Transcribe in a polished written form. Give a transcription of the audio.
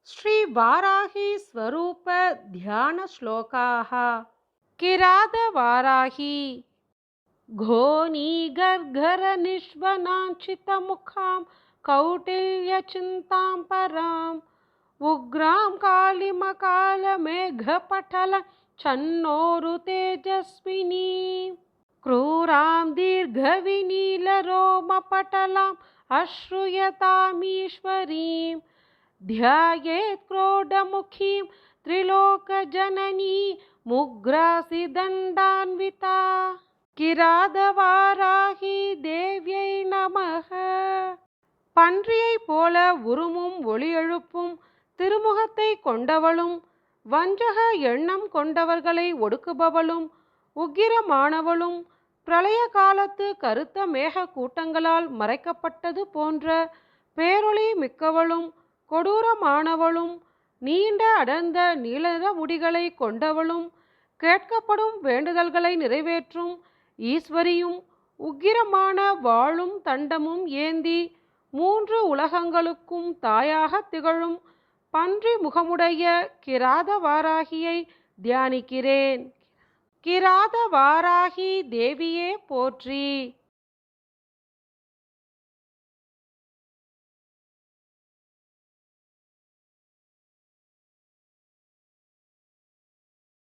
श्री वाराही स्वरूप ध्यान श्लोकाः। किरात वाराही घोनी गर्घर निष्वनांचित मुखां कौटिल्य चिंतां परां उग्रां कालिमकाल मेघपटल छन्नोरु तेजस्विनी क्रूरां दीर्घविनीलरोमपटलाम् अश्रूयतामीश्वरीं ध्यायेत् क्रोडमुखीं त्रिलोकजननी मुग्रासि दण्डान्विता। கிராதவாராகி தேவ்யை நமः. பன்றியைப் போல உருமும் ஒளி எழுப்பும் திருமுகத்தை கொண்டவளும் வஞ்சக எண்ணம் கொண்டவர்களை ஒடுக்குபவளும் உக்கிரமானவளும் பிரளய காலத்து கருத்த மேக கூட்டங்களால் மறைக்கப்பட்டது போன்ற பேரொளி மிக்கவளும் கொடூரமானவளும் நீண்ட அடர்ந்த நீள முடிகளை கொண்டவளும் கேட்கப்படும் வேண்டுதல்களை நிறைவேற்றும் ஈஸ்வரியும் உக்கிரமான வாளும் தண்டமும் ஏந்தி மூன்று உலகங்களுக்கும் தாயாக திகழும் பன்றி முகமுடைய கிராதவாராகியை தியானிக்கிறேன். கிராதவாராகி தேவியே போற்றி.